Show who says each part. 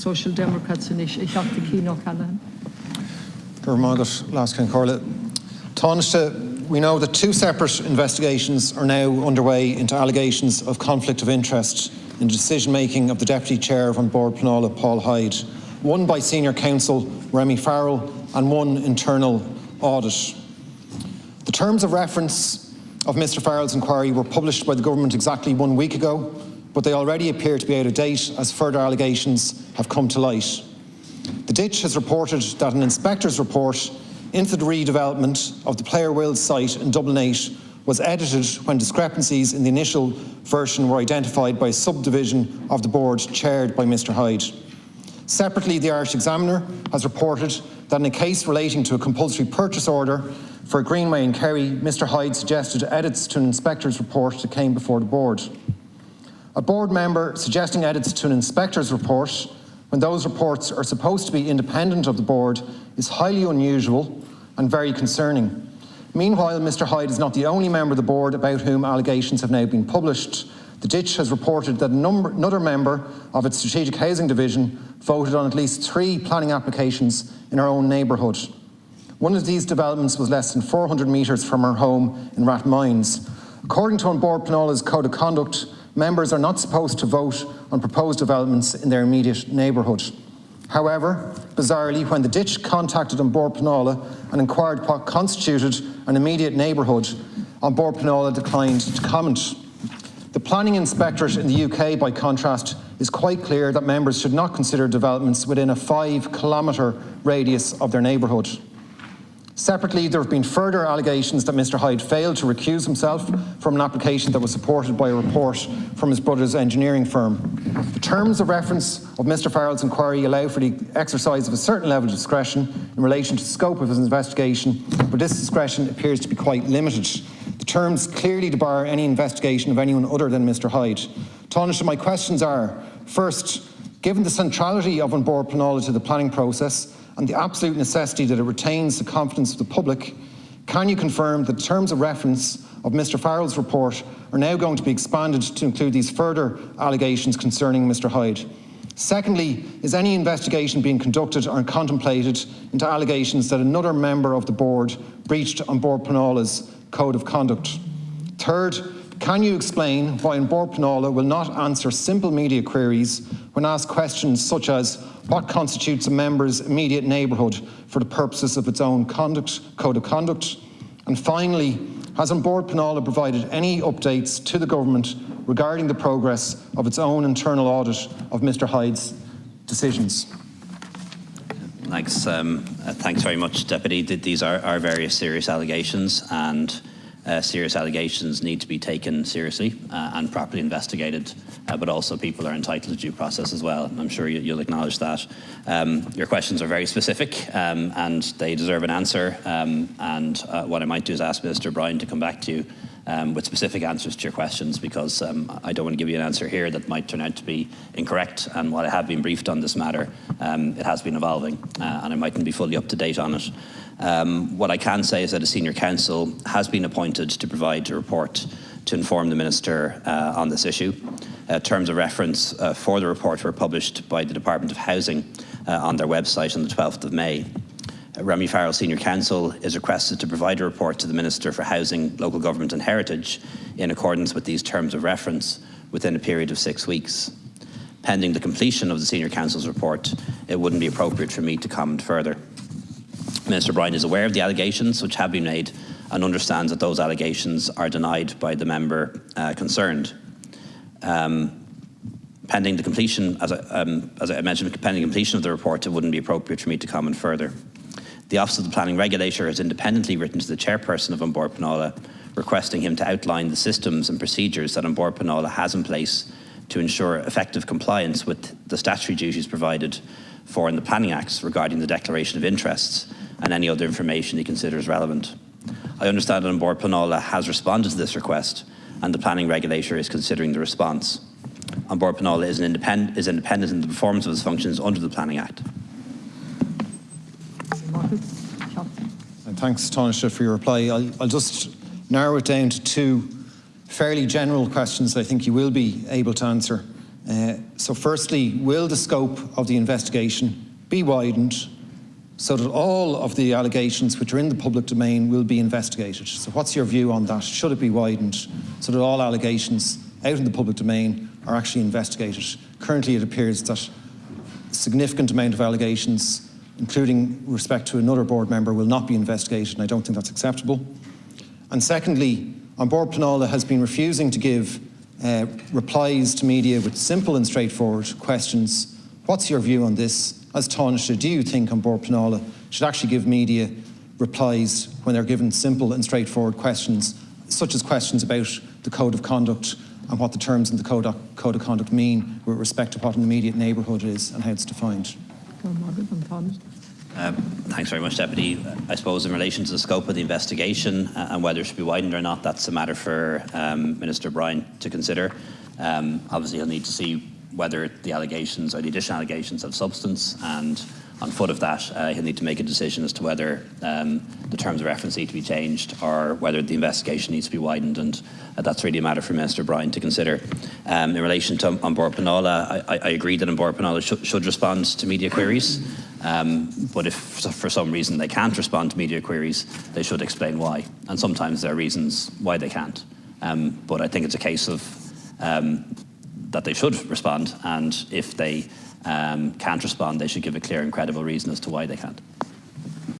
Speaker 1: Social Democrats in ish the Kino Callahan.
Speaker 2: We know that 2 separate investigations are now underway into allegations of conflict of interest in the decision-making of the Deputy Chair of An Bord Pleanála, Paul Hyde, one by Senior Counsel Remy Farrell and one internal audit. The terms of reference of Mr Farrell's inquiry were published by the government exactly 1 week ago, but they already appear to be out of date as further allegations have come to light. The Ditch has reported that an inspector's report into the redevelopment of the Player Wills site in Dublin 8 was edited when discrepancies in the initial version were identified by a subdivision of the board chaired by Mr Hyde. Separately, the Irish Examiner has reported that in a case relating to a compulsory purchase order for a greenway in Kerry, Mr Hyde suggested edits to an inspector's report that came before the board. A board member suggesting edits to an inspector's report when those reports are supposed to be independent of the board is highly unusual and very concerning. Meanwhile, Mr Hyde is not the only member of the board about whom allegations have now been published. The Ditch has reported that another member of its Strategic Housing Division voted on at least 3 planning applications in her own neighbourhood. One of these developments was less than 400 metres from her home in Rathmines. According to An Bord Pleanála's Code of Conduct, members are not supposed to vote on proposed developments in their immediate neighbourhood. However, bizarrely, when the Ditch contacted An Bord Pleanála and inquired what constituted an immediate neighbourhood, An Bord Pleanála declined to comment. The Planning Inspectorate in the UK, by contrast, is quite clear that members should not consider developments within a 5-kilometre radius of their neighbourhood. Separately, there have been further allegations that Mr Hyde failed to recuse himself from an application that was supported by a report from his brother's engineering firm. The terms of reference of Mr Farrell's inquiry allow for the exercise of a certain level of discretion in relation to the scope of his investigation, but this discretion appears to be quite limited. The terms clearly debar any investigation of anyone other than Mr Hyde. Taoiseach, my questions are, first, given the centrality of An Bord Pleanála to the planning process and the absolute necessity that it retains the confidence of the public, can you confirm that the terms of reference of Mr Farrell's report are now going to be expanded to include these further allegations concerning Mr Hyde? Secondly, is any investigation being conducted or contemplated into allegations that another member of the board breached An Bord Pleanála's Code of Conduct? Third, can you explain why An Bord Pleanála will not answer simple media queries when asked questions such as what constitutes a member's immediate neighbourhood for the purposes of its own code of conduct? And finally, has An Bord Pleanála provided any updates to the government regarding the progress of its own internal audit of Mr Hyde's decisions?
Speaker 3: Thanks very much, Deputy. These are various serious allegations, and serious allegations need to be taken seriously and properly investigated, but also people are entitled to due process as well. I'm sure you'll acknowledge that. Your questions are very specific and they deserve an answer, what I might do is ask Minister Bryan to come back to you with specific answers to your questions, because I don't want to give you an answer here that might turn out to be incorrect, and while I have been briefed on this matter, it has been evolving and I mightn't be fully up to date on it. What I can say is that a senior counsel has been appointed to provide a report to inform the Minister on this issue. Terms of reference for the report were published by the Department of Housing on their website on the 12th of May. Remy Farrell, Senior Counsel, is requested to provide a report to the Minister for Housing, Local Government and Heritage in accordance with these terms of reference within a period of 6 weeks. Pending the completion of the Senior Counsel's report, it wouldn't be appropriate for me to comment further. Minister Bryan is aware of the allegations which have been made and understands that those allegations are denied by the member concerned. Pending the completion, as I mentioned, pending completion of the report, it wouldn't be appropriate for me to comment further. The Office of the Planning Regulator has independently written to the chairperson of An Bord Pleanála, requesting him to outline the systems and procedures that An Bord Pleanála has in place to ensure effective compliance with the statutory duties provided for in the Planning Acts regarding the declaration of interests and any other information he considers relevant. I understand that An Bord Pleanála has responded to this request, and the Planning Regulator is considering the response. An Bord Pleanála is independent in the performance of its functions under the Planning Act.
Speaker 2: And thanks, Taoiseach, for your reply. I'll just narrow it down to 2 fairly general questions that I think you will be able to answer. So firstly, will the scope of the investigation be widened so that all of the allegations which are in the public domain will be investigated? So what's your view on that? Should it be widened so that all allegations out in the public domain are actually investigated? Currently, it appears that a significant amount of allegations, including respect to another board member, will not be investigated, and I don't think that's acceptable. And secondly, An Bord Pleanála has been refusing to give replies to media with simple and straightforward questions. What's your view on this? As Taoiseach, do you think An Bord Pleanála should actually give media replies when they're given simple and straightforward questions, such as questions about the Code of Conduct and what the terms in the Code of Conduct mean with respect to what an immediate neighbourhood is and how it's defined?
Speaker 3: Thanks very much, Deputy. I suppose in relation to the scope of the investigation and whether it should be widened or not, that's a matter for Minister Bryan to consider. Obviously, he'll need to see whether the allegations or the additional allegations have substance, and on foot of that, he'll need to make a decision as to whether the terms of reference need to be changed or whether the investigation needs to be widened, and that's really a matter for Minister Bryan to consider. In relation to An Bord Pleanála, I agree that An Bord Pleanála should respond to media queries, but if for some reason they can't respond to media queries, they should explain why, and sometimes there are reasons why they can't. But I think it's a case of that they should respond, and if they can't respond, they should give a clear and credible reason as to why they can't.